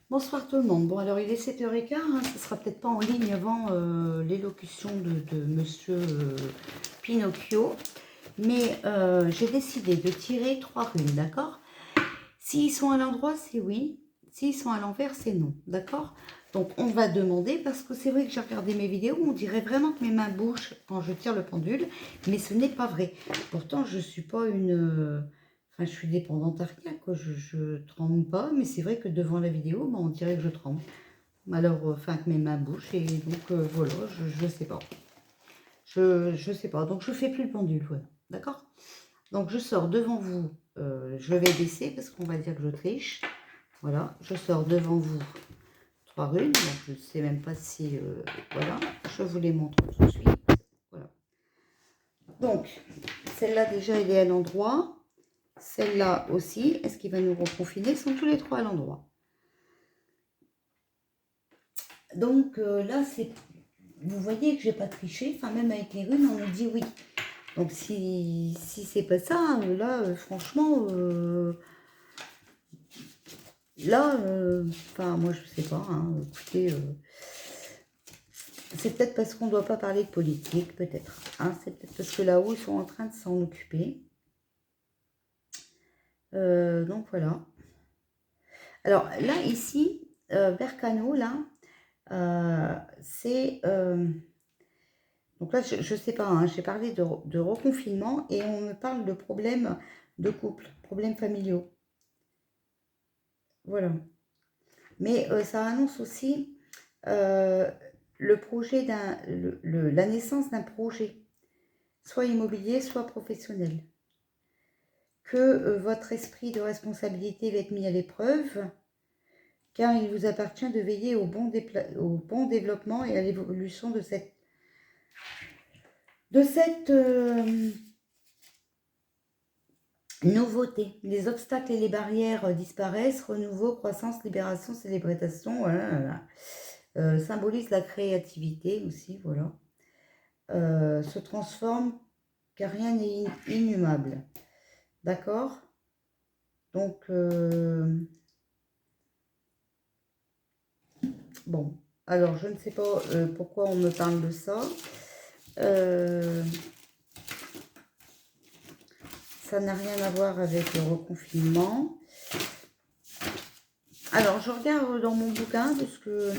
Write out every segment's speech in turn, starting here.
Bonsoir tout le monde. Bon, alors il est 7h15, hein, ce sera peut-être pas en ligne avant l'élocution de Monsieur Pinocchio, mais j'ai décidé de tirer 3 runes, d'accord? S'ils sont à l'endroit, c'est oui. S'ils sont à l'envers, c'est non, d'accord? Donc on va demander, parce que c'est vrai que j'ai regardé mes vidéos, on dirait vraiment que mes mains bougent quand je tire le pendule, mais ce n'est pas vrai. Pourtant, je suis pas enfin, je suis dépendante à rien, quoi. Je tremble pas, mais c'est vrai que devant la vidéo, bah, on dirait que je tremble. Alors, enfin, que mes mains bougent, et donc voilà, je sais pas. Je sais pas, donc je fais plus le pendule, voilà, d'accord? Donc je sors devant vous, je vais baisser parce qu'on va dire que je triche. Voilà, je sors devant vous 3 runes, donc je ne sais même pas si, voilà, je vous les montre tout de suite. Voilà. Donc, celle-là déjà, elle est à l'endroit. Celle-là aussi, est-ce qu'il va nous reconfiner? Ils sont tous les trois à l'endroit. Donc là, c'est, vous voyez que j'ai pas triché, enfin même avec les runes, on nous dit oui. Donc si c'est pas ça, là, franchement, là, enfin moi je sais pas, hein, écoutez, c'est peut-être parce qu'on ne doit pas parler de politique, peut-être. Hein, c'est peut-être parce que là-haut, ils sont en train de s'en occuper. Donc voilà. Alors là, ici, Bercano, là, c'est... donc là, je ne sais pas, hein, j'ai parlé de reconfinement et on me parle de problèmes de couple, problèmes familiaux. Voilà. Mais ça annonce aussi euh, le projet la naissance d'un projet, soit immobilier, soit professionnel. Que votre esprit de responsabilité va être mis à l'épreuve, car il vous appartient de veiller au bon développement et à l'évolution de cette nouveauté. Les obstacles et les barrières disparaissent, renouveau, croissance, libération, célébration, voilà, voilà. Symbolise la créativité aussi, voilà. Se transforme, car rien n'est inhumable. D'accord? Donc, bon, alors je ne sais pas pourquoi on me parle de ça. Ça n'a rien à voir avec le reconfinement. Alors, je regarde dans mon bouquin, parce que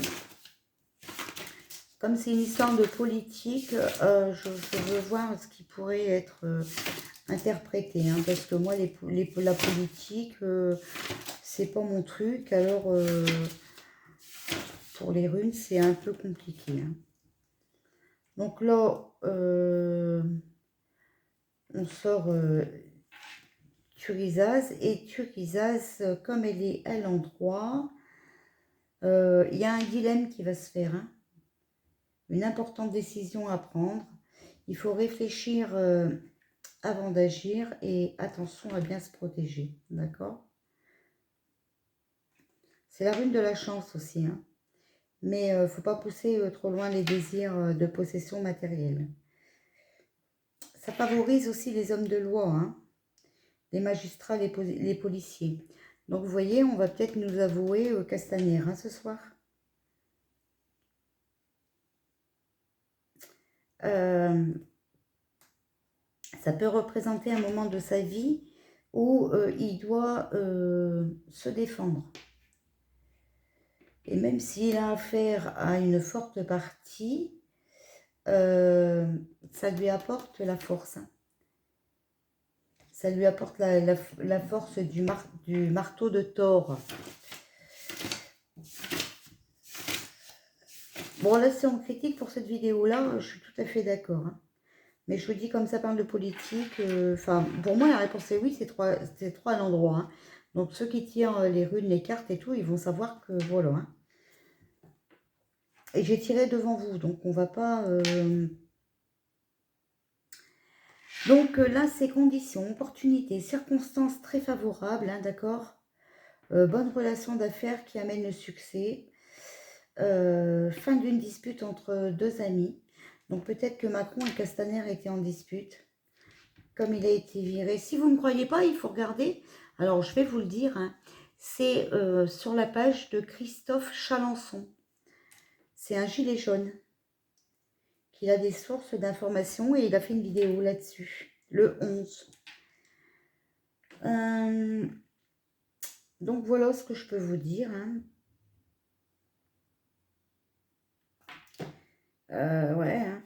comme c'est une histoire de politique, je veux voir ce qui pourrait être interprété. Hein, parce que moi, la politique, c'est pas mon truc. Alors, pour les runes, c'est un peu compliqué. Hein. Donc là, on sort Turisaz. Et Turisaz, comme elle est à l'endroit, il y a un dilemme qui va se faire. Hein. Une importante décision à prendre. Il faut réfléchir avant d'agir et attention à bien se protéger. D'accord? C'est la rune de la chance aussi. Hein. Mais il ne faut pas pousser trop loin les désirs de possession matérielle. Ça favorise aussi les hommes de loi, hein, les magistrats, les policiers. Donc vous voyez, on va peut-être nous avouer Castaner hein, ce soir. Ça peut représenter un moment de sa vie où il doit se défendre. Et même s'il a affaire à une forte partie, ça lui apporte la force. Hein. Ça lui apporte la force du marteau de Thor. Bon, là, si on critique pour cette vidéo-là, je suis tout à fait d'accord. Hein. Mais je vous dis, comme ça parle de politique, enfin, pour moi, la réponse est oui, c'est trois à l'endroit. Hein. Donc, ceux qui tirent les runes, les cartes et tout, ils vont savoir que, voilà. Hein. Et j'ai tiré devant vous, donc on va pas... Donc là, ces conditions, opportunités, circonstances très favorables, hein, d'accord. Bonne relation d'affaires qui amène le succès. Fin d'une dispute entre deux amis. Donc peut-être que Macron et Castaner étaient en dispute. Comme il a été viré. Si vous ne me croyez pas, il faut regarder. Alors je vais vous le dire. Hein, C'est sur la page de Christophe Chalençon. C'est un gilet jaune qui a des sources d'informations et il a fait une vidéo là-dessus, le 11. Donc voilà ce que je peux vous dire. Hein. Ouais. Hein.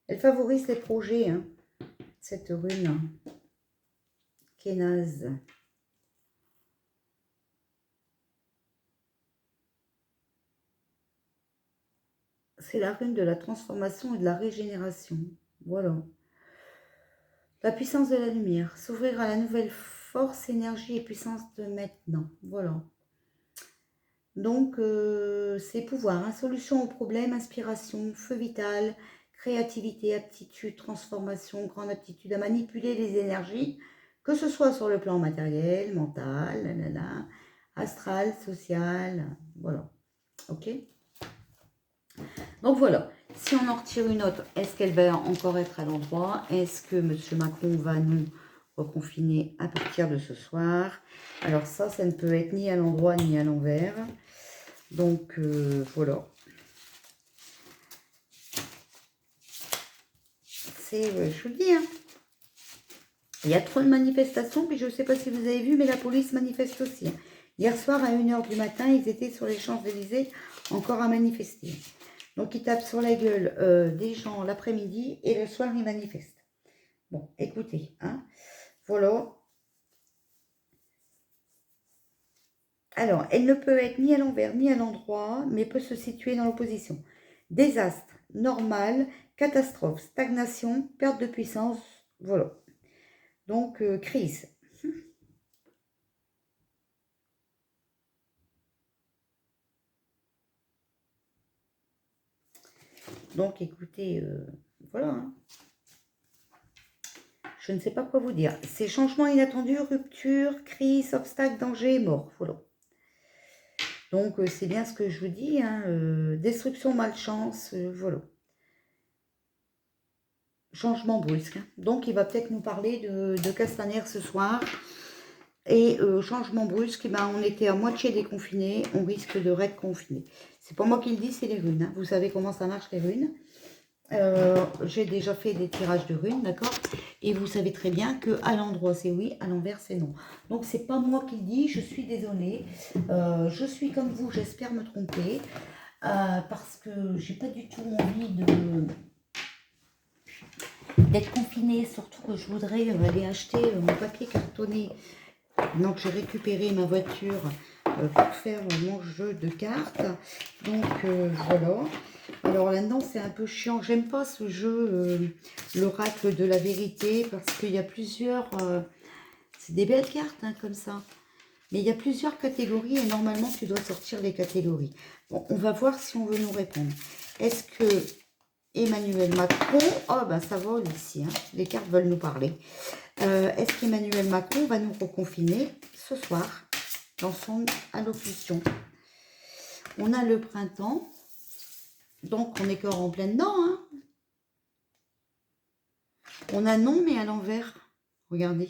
Elle favorise les projets, hein, cette rune. Kénaz. C'est la rune de la transformation et de la régénération. Voilà. La puissance de la lumière. S'ouvrir à la nouvelle force, énergie et puissance de maintenant. Voilà. Donc, c'est pouvoir. Hein. Solution aux problèmes, inspiration, feu vital, créativité, aptitude, transformation, grande aptitude à manipuler les énergies, que ce soit sur le plan matériel, mental, astral, social. Voilà. Ok. Donc voilà, si on en retire une autre, est-ce qu'elle va encore être à l'endroit? Est-ce que M. Macron va nous reconfiner à partir de ce soir? Alors ça ne peut être ni à l'endroit ni à l'envers. Donc voilà. C'est, je vous le dis, hein. Il y a trop de manifestations, puis je ne sais pas si vous avez vu, mais la police manifeste aussi. Hein. Hier soir, à 1 h du matin, ils étaient sur les Champs-Élysées, encore à manifester. Donc, ils tapent sur la gueule des gens l'après-midi et le soir, ils manifestent. Bon, écoutez, hein, voilà. Alors, elle ne peut être ni à l'envers ni à l'endroit, mais peut se situer dans l'opposition. Désastre, normal, catastrophe, stagnation, perte de puissance, voilà. Donc, crise. Donc, écoutez, voilà. Hein. Je ne sais pas quoi vous dire. C'est changement inattendu, rupture, crise, obstacle, danger, mort. Voilà. Donc, c'est bien ce que je vous dis. Hein, destruction, malchance, voilà. Changement brusque. Hein. Donc, il va peut-être nous parler de Castaner ce soir. Et changement brusque, ben, on était à moitié déconfiné, on risque de reconfiner. C'est pas moi qui le dis, c'est les runes. Hein. Vous savez comment ça marche les runes. J'ai déjà fait des tirages de runes, d'accord? Et vous savez très bien que à l'endroit c'est oui, à l'envers c'est non. Donc c'est pas moi qui le dis, je suis désolée. Je suis comme vous, j'espère me tromper. Parce que j'ai pas du tout envie d'être confinée, surtout que je voudrais aller acheter mon papier cartonné. Donc j'ai récupéré ma voiture pour faire mon jeu de cartes. Donc voilà. Alors là-dedans c'est un peu chiant. J'aime pas ce jeu, l'oracle de la vérité, parce qu'il y a plusieurs... c'est des belles cartes hein, comme ça. Mais il y a plusieurs catégories et normalement tu dois sortir les catégories. Bon, on va voir si on veut nous répondre. Est-ce que Emmanuel Macron... Oh ben ça vole ici, hein. Les cartes veulent nous parler. Est-ce qu'Emmanuel Macron va nous reconfiner ce soir dans son allocution? On a le printemps, donc on est encore en plein dedans. Hein. On a non, mais à l'envers. Regardez.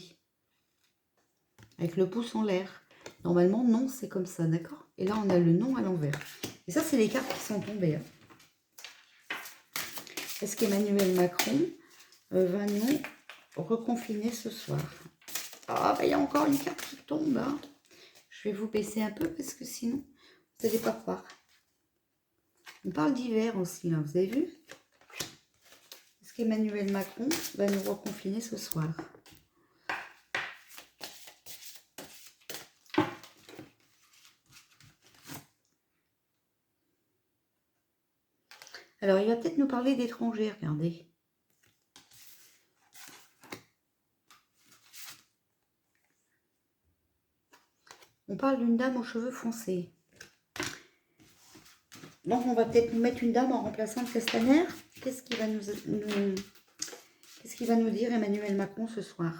Avec le pouce en l'air. Normalement, non, c'est comme ça, d'accord? Et là, on a le non à l'envers. Et ça, c'est les cartes qui sont tombées. Hein. Est-ce qu'Emmanuel Macron va nous reconfiner ce soir? Ah, bah, il y a encore une carte qui tombe. Hein. Je vais vous baisser un peu parce que sinon, vous n'allez pas croire. On parle d'hiver aussi, là, vous avez vu? Est-ce qu'Emmanuel Macron va nous reconfiner ce soir? Alors, il va peut-être nous parler d'étrangers, regardez. On parle d'une dame aux cheveux foncés. Donc, on va peut-être nous mettre une dame en remplaçant le Castaner. Qu'est-ce qu'il va qu'est-ce qu'il va nous dire Emmanuel Macron ce soir?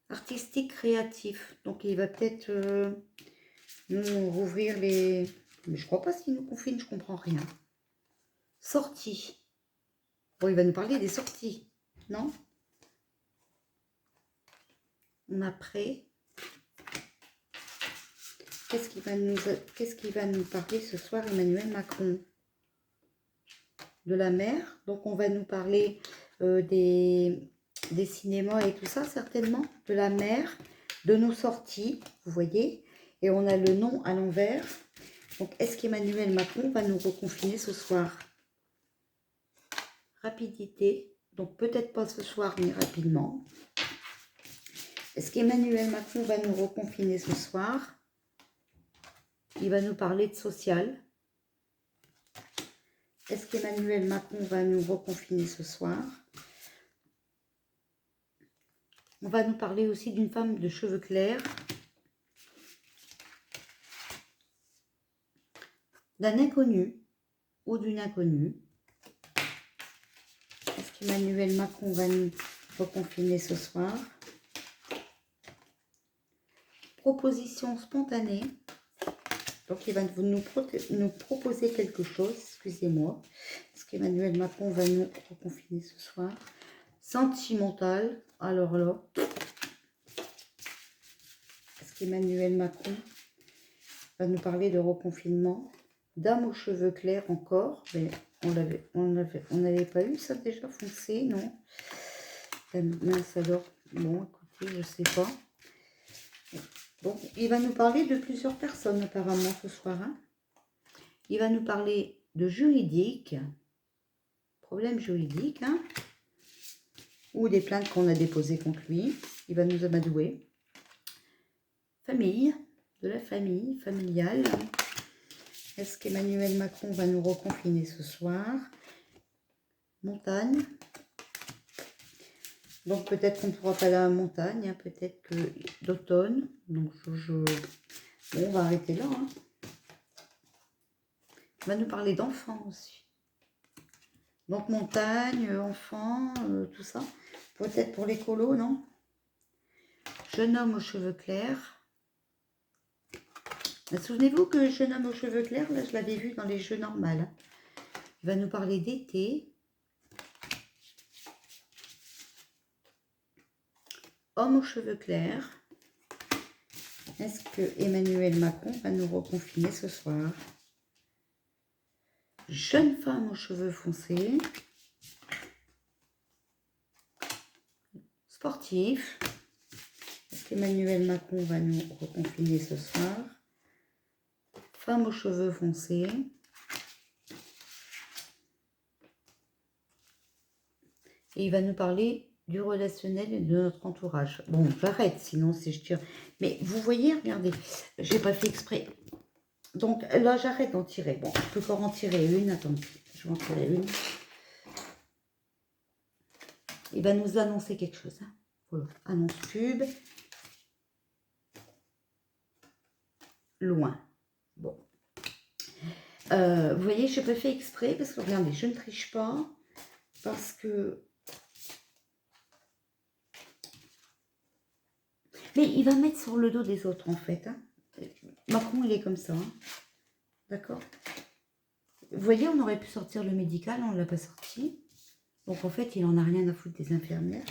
Artistique, créatif. Donc, il va peut-être nous rouvrir les... Mais je crois pas qu'il nous confine, je comprends rien. Sortie. Bon, il va nous parler des sorties, non? On a prêt. Qu'est-ce qui va nous parler ce soir, Emmanuel Macron? De la mer. Donc, on va nous parler des cinémas et tout ça, certainement. De la mer, de nos sorties, vous voyez. Et on a le nom à l'envers. Donc, est-ce qu'Emmanuel Macron va nous reconfiner ce soir? Rapidité. Donc, peut-être pas ce soir, mais rapidement. Est-ce qu'Emmanuel Macron va nous reconfiner ce soir? Il va nous parler de social. Est-ce qu'Emmanuel Macron va nous reconfiner ce soir? On va nous parler aussi d'une femme de cheveux clairs. D'un inconnu ou d'une inconnue. Est-ce qu'Emmanuel Macron va nous reconfiner ce soir? Proposition spontanée. Donc, il va nous proposer quelque chose. Excusez-moi. Est-ce qu'Emmanuel Macron va nous reconfiner ce soir? Sentimental. Alors là. Est-ce qu'Emmanuel Macron va nous parler de reconfinement? Dame aux cheveux clairs encore. Mais on n'avait pas eu ça déjà foncé, non? Mince alors. Bon, écoutez, je sais pas. Bon, il va nous parler de plusieurs personnes apparemment ce soir. Hein. Il va nous parler de juridique, problème juridique, hein, ou des plaintes qu'on a déposées contre lui. Il va nous amadouer. Famille, de la famille, familiale. Est-ce qu'Emmanuel Macron va nous reconfiner ce soir? Montagne. Donc peut-être qu'on ne pourra pas aller à la montagne, hein, peut-être que d'automne. Donc bon, on va arrêter là. Hein. Il va nous parler d'enfants aussi. Donc montagne, enfants, tout ça. Peut-être pour l'écolo, non? Jeune homme aux cheveux clairs. Souvenez-vous que jeune homme aux cheveux clairs, là je l'avais vu dans les jeux normaux. Hein. Il va nous parler d'été. Homme aux cheveux clairs. Est-ce que Emmanuel Macron va nous reconfiner ce soir? Jeune femme aux cheveux foncés. Sportif. Est-ce qu'Emmanuel Macron va nous reconfiner ce soir? Femme aux cheveux foncés. Et il va nous parler du relationnel et de notre entourage. Bon, j'arrête, sinon si je tire. Mais vous voyez, regardez, j'ai pas fait exprès. Donc là, j'arrête d'en tirer. Bon, je peux encore en tirer une. Attendez, je vais en tirer une. Il va nous annoncer quelque chose. Hein. Voilà, annonce pub. Loin. Bon. Vous voyez, je n'ai pas fait exprès parce que regardez, je ne triche pas. Parce que... Mais il va mettre sur le dos des autres en fait. Hein. Macron, il est comme ça. Hein. D'accord? Vous voyez, on aurait pu sortir le médical, on ne l'a pas sorti. Donc en fait, il n'en a rien à foutre des infirmières.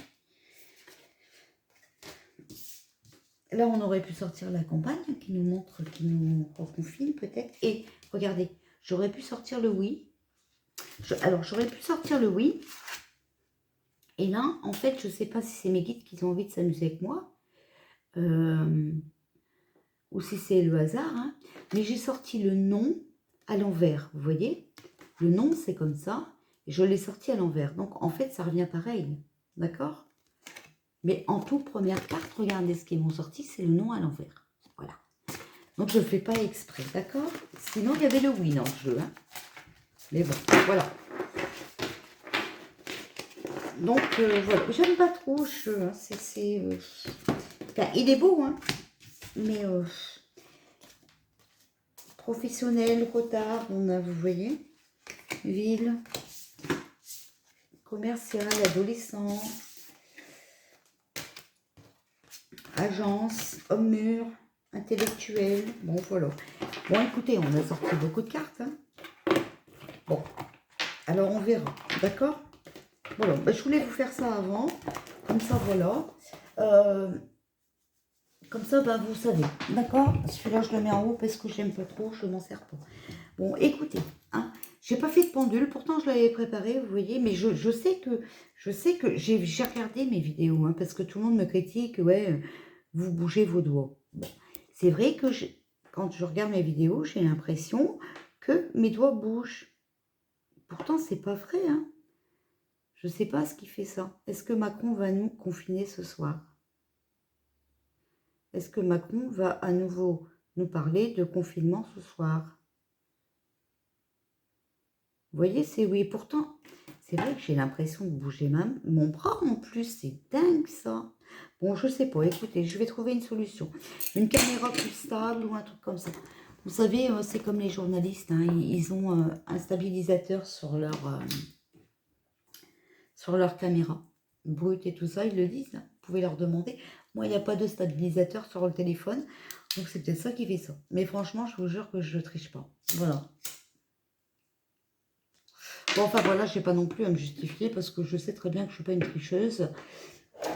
Là, on aurait pu sortir la campagne qui nous montre, qui nous reconfine peut-être. Et regardez, j'aurais pu sortir le oui. Alors, j'aurais pu sortir le oui. Et là, en fait, je ne sais pas si c'est mes guides qui ont envie de s'amuser avec moi. Ou si c'est le hasard. Hein, mais j'ai sorti le non à l'envers. Vous voyez? Le non, c'est comme ça. Et je l'ai sorti à l'envers. Donc, en fait, ça revient pareil. D'accord? Mais en toute première carte, regardez ce qu'ils m'ont sorti, c'est le non à l'envers. Voilà. Donc, je ne fais pas exprès. D'accord? Sinon, il y avait le oui dans le jeu. Hein. Mais bon, voilà. Donc, voilà. J'aime pas trop ce jeu. Hein. Enfin, il est beau, hein. Mais professionnel, retard, on a, vous voyez, ville, commercial, adolescent, agence, homme mûr, intellectuel. Bon, voilà. Bon, écoutez, on a sorti beaucoup de cartes. Hein. Bon, alors on verra. D'accord? Voilà, ben, je voulais vous faire ça avant. Comme ça, voilà. Comme ça, bah, vous savez. D'accord? Celui-là, je le mets en haut parce que j'aime pas trop, je m'en sers pas. Bon, écoutez, hein, j'ai pas fait de pendule, pourtant je l'avais préparé, vous voyez, mais je sais que j'ai regardé mes vidéos, hein, parce que tout le monde me critique, ouais, vous bougez vos doigts. Bon, c'est vrai que quand je regarde mes vidéos, j'ai l'impression que mes doigts bougent. Pourtant, c'est pas vrai, hein. Je sais pas ce qui fait ça. Est-ce que Macron va nous confiner ce soir? Est-ce que Macron va à nouveau nous parler de confinement ce soir? Vous voyez, c'est oui. Pourtant, c'est vrai que j'ai l'impression de bouger même mon bras en plus. C'est dingue ça. Bon, je sais pas. Écoutez, je vais trouver une solution. Une caméra plus stable ou un truc comme ça. Vous savez, c'est comme les journalistes. Hein, ils ont un stabilisateur sur leur caméra. Brut et tout ça, ils le disent. Hein. Vous pouvez leur demander. Moi, il n'y a pas de stabilisateur sur le téléphone. Donc, c'est peut-être ça qui fait ça. Mais franchement, je vous jure que je ne triche pas. Voilà. Bon, enfin voilà, je n'ai pas non plus à me justifier parce que je sais très bien que je ne suis pas une tricheuse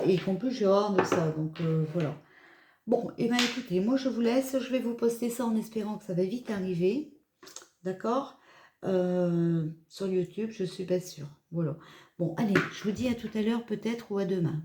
et qu'en plus j'ai horreur de ça. Donc voilà. Bon, et bien écoutez, moi je vous laisse. Je vais vous poster ça en espérant que ça va vite arriver. D'accord? Sur YouTube, je suis pas sûre. Voilà. Bon, allez, je vous dis à tout à l'heure peut-être ou à demain.